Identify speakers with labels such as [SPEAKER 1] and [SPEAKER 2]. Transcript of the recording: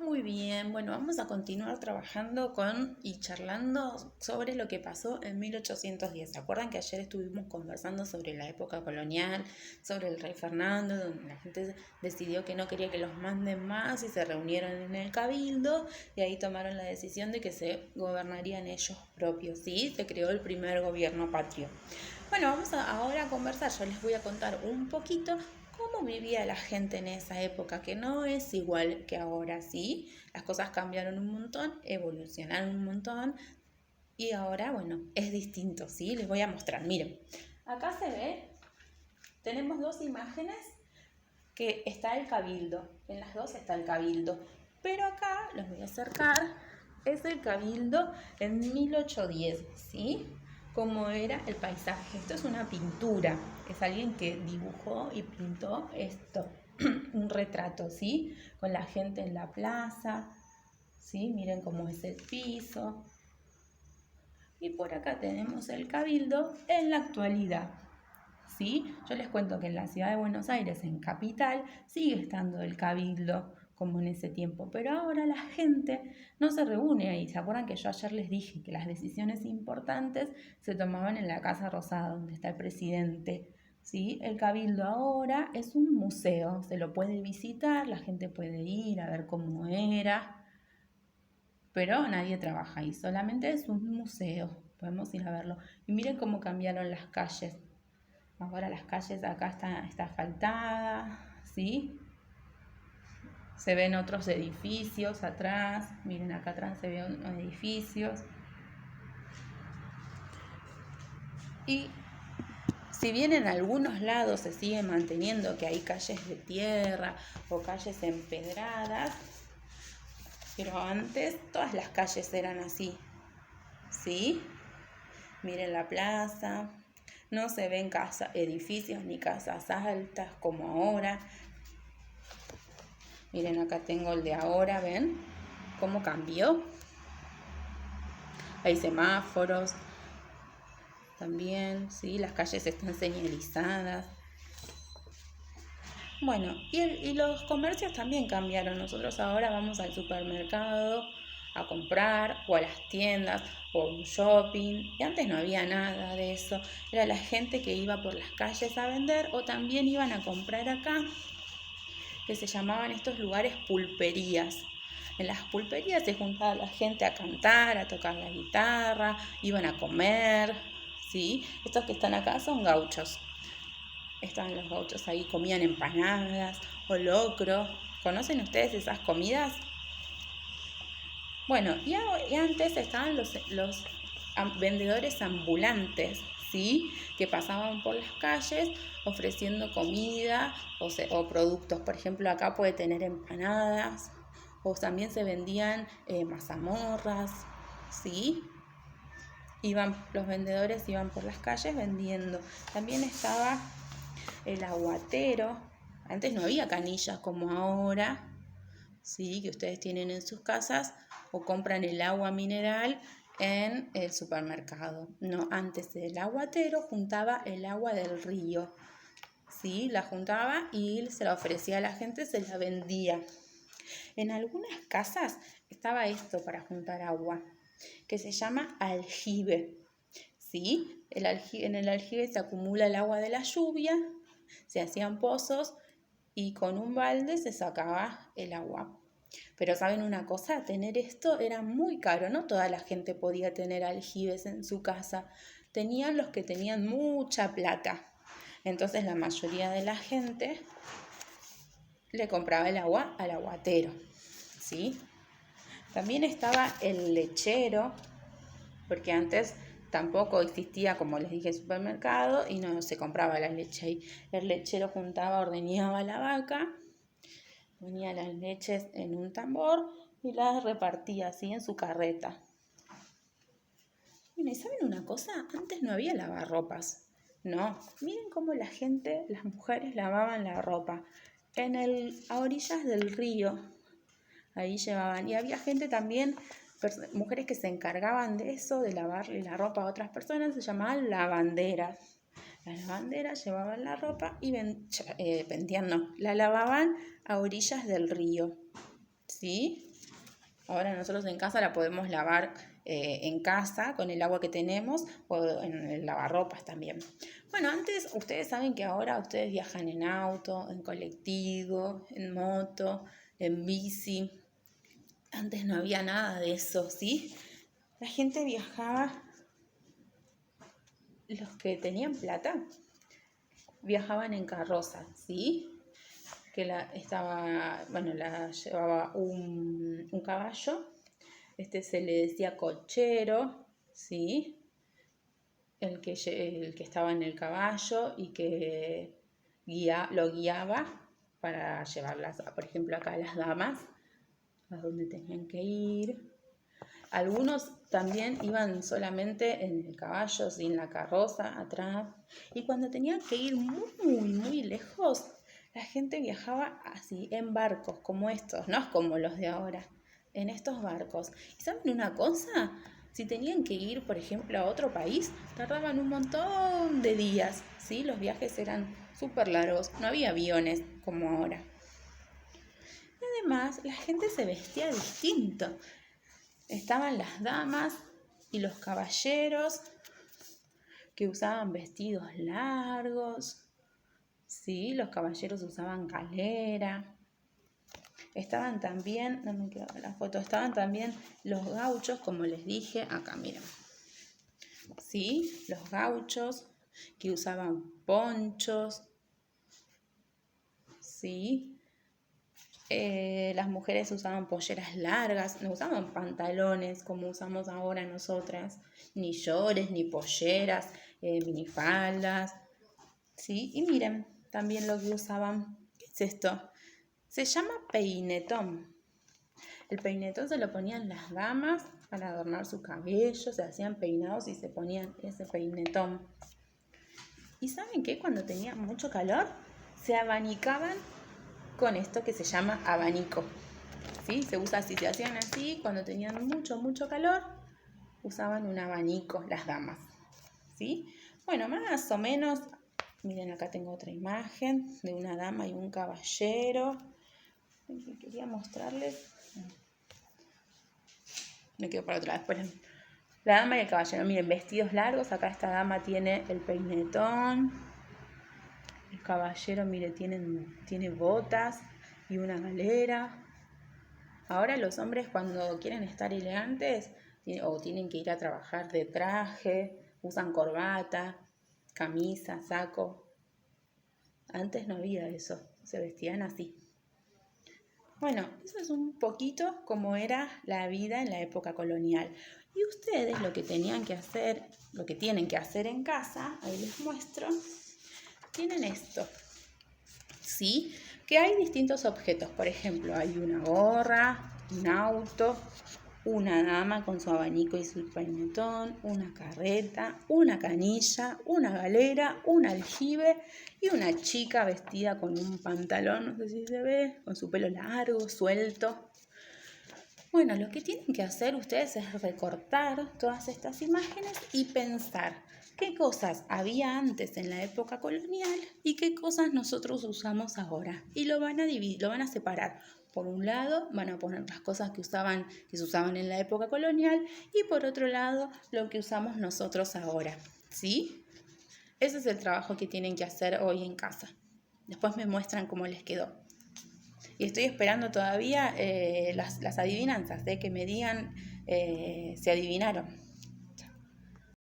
[SPEAKER 1] Muy bien, bueno, vamos a continuar trabajando y charlando sobre lo que pasó en 1810. ¿Se acuerdan que ayer estuvimos conversando sobre la época colonial, sobre el rey Fernando, donde la gente decidió que no quería que los manden más y se reunieron en el cabildo y ahí tomaron la decisión de que se gobernarían ellos propios, ¿sí? Se creó el primer gobierno patrio. Bueno, ahora a conversar, yo les voy a contar un poquito cómo vivía la gente en esa época, que no es igual que ahora, ¿sí? Las cosas cambiaron un montón, evolucionaron un montón y ahora, bueno, es distinto, ¿sí? Les voy a mostrar, miren. Acá se ve, tenemos dos imágenes que está el cabildo, en las dos está el cabildo, pero acá, los voy a acercar, es el cabildo en 1810, ¿sí? Cómo era el paisaje. Esto es una pintura, es alguien que dibujó y pintó esto, un retrato, ¿sí? Con la gente en la plaza, ¿sí? Miren cómo es el piso. Y por acá tenemos el cabildo en la actualidad, ¿sí? Yo les cuento que en la ciudad de Buenos Aires, en capital, sigue estando el cabildo como en ese tiempo, pero ahora la gente no se reúne ahí. ¿Se acuerdan que yo ayer les dije que las decisiones importantes se tomaban en la Casa Rosada, donde está el presidente? ¿Sí? El cabildo ahora es un museo, se lo puede visitar, la gente puede ir a ver cómo era, pero nadie trabaja ahí, solamente es un museo, podemos ir a verlo. Y miren cómo cambiaron las calles. Ahora las calles acá está asfaltada, ¿sí? Se ven otros edificios atrás. Miren, acá atrás se ven edificios. Y si bien en algunos lados se sigue manteniendo que hay calles de tierra o calles empedradas, pero antes todas las calles eran así, ¿sí? Miren la plaza. No se ven edificios ni casas altas como ahora. Miren, acá tengo el de ahora, ¿ven? ¿Cómo cambió? Hay semáforos también, ¿sí? Las calles están señalizadas. Bueno, y los comercios también cambiaron. Nosotros ahora vamos al supermercado a comprar, o a las tiendas, o a un shopping. Y antes no había nada de eso. Era la gente que iba por las calles a vender, o también iban a comprar acá, que se llamaban estos lugares pulperías. En las pulperías se juntaba la gente a cantar, a tocar la guitarra, iban a comer, ¿sí? Estos que están acá son gauchos. Estaban los gauchos ahí, comían empanadas o locro. ¿Conocen ustedes esas comidas? Bueno, y antes estaban los vendedores ambulantes, ¿sí? Que pasaban por las calles ofreciendo comida o productos. Por ejemplo, acá puede tener empanadas, o también se vendían mazamorras, ¿sí? Los vendedores iban por las calles vendiendo. También estaba el aguatero. Antes no había canillas como ahora, ¿sí? Que ustedes tienen en sus casas, o compran el agua mineral en el supermercado. No, antes el aguatero juntaba el agua del río, ¿sí? La juntaba y se la ofrecía a la gente, se la vendía. En algunas casas estaba esto para juntar agua, que se llama aljibe, ¿sí? En el aljibe se acumula el agua de la lluvia, se hacían pozos y con un balde se sacaba el agua. Pero ¿saben una cosa? Tener esto era muy caro, no toda la gente podía tener aljibes en su casa. Tenían los que tenían mucha plata. Entonces la mayoría de la gente le compraba el agua al aguatero, ¿sí? También estaba el lechero, porque antes tampoco existía, como les dije, el supermercado y no se compraba la leche ahí. El lechero ordeñaba la vaca, ponía las leches en un tambor y las repartía así en su carreta. Bueno, ¿y saben una cosa? Antes no había lavarropas. No, miren cómo la gente, las mujeres lavaban la ropa a orillas del río. Ahí llevaban. Y había gente también, mujeres que se encargaban de eso, de lavarle la ropa a otras personas, se llamaban lavanderas. Las lavanderas llevaban la ropa y vendían, no, la lavaban a orillas del río, ¿sí? Ahora nosotros en casa la podemos lavar en casa con el agua que tenemos o en el lavarropas también. Bueno, antes ustedes saben que ahora ustedes viajan en auto, en colectivo, en moto, en bici. Antes no había nada de eso, ¿sí? La gente viajaba, los que tenían plata, viajaban en carroza, ¿sí? Que la llevaba un caballo, se le decía cochero, ¿sí? El que estaba en el caballo y que lo guiaba para llevarlas, por ejemplo, acá las damas, a donde tenían que ir. Algunos también iban solamente en el caballo, sin la carroza atrás. Y cuando tenían que ir muy, muy lejos, la gente viajaba así, en barcos como estos, no es como los de ahora, en estos barcos. ¿Y saben una cosa? Si tenían que ir, por ejemplo, a otro país, tardaban un montón de días, ¿sí? Los viajes eran súper largos, no había aviones como ahora. Y además, la gente se vestía distinto. Estaban las damas y los caballeros que usaban vestidos largos, ¿sí? Los caballeros usaban galera. Estaban también, no me quedó la foto, estaban también los gauchos, como les dije, acá miren, ¿sí? Los gauchos que usaban ponchos, ¿sí? Las mujeres usaban polleras largas, no usaban pantalones como usamos ahora nosotras, ni shorts, ni polleras, minifaldas, ¿sí? Y miren también lo que usaban. ¿Qué es esto? Se llama peinetón. El peinetón se lo ponían las damas para adornar su cabello, se hacían peinados y se ponían ese peinetón. ¿Y saben qué? Cuando tenían mucho calor, se abanicaban con esto que se llama abanico, ¿sí? Se usa así, se hacían así, cuando tenían mucho calor, usaban un abanico las damas, ¿sí? Bueno, más o menos, miren acá tengo otra imagen de una dama y un caballero, quería mostrarles, me quedo para otra vez, por ejemplo. La dama y el caballero, miren, vestidos largos, acá esta dama tiene el peinetón, el caballero, mire, tiene botas y una galera. Ahora los hombres cuando quieren estar elegantes o tienen que ir a trabajar de traje, usan corbata, camisa, saco. Antes no había eso, se vestían así. Bueno, eso es un poquito como era la vida en la época colonial. Y ustedes lo que tenían que hacer, lo que tienen que hacer en casa, ahí les muestro, tienen esto, ¿sí? Que hay distintos objetos, por ejemplo, hay una gorra, un auto, una dama con su abanico y su peinetón, una carreta, una canilla, una galera, un aljibe y una chica vestida con un pantalón, no sé si se ve, con su pelo largo, suelto. Bueno, lo que tienen que hacer ustedes es recortar todas estas imágenes y pensar qué cosas había antes en la época colonial y qué cosas nosotros usamos ahora. Y lo van a dividir, lo van a separar. Por un lado van a poner las cosas que se usaban en la época colonial y por otro lado lo que usamos nosotros ahora, ¿sí? Ese es el trabajo que tienen que hacer hoy en casa. Después me muestran cómo les quedó. Y estoy esperando todavía las adivinanzas, que me digan si adivinaron.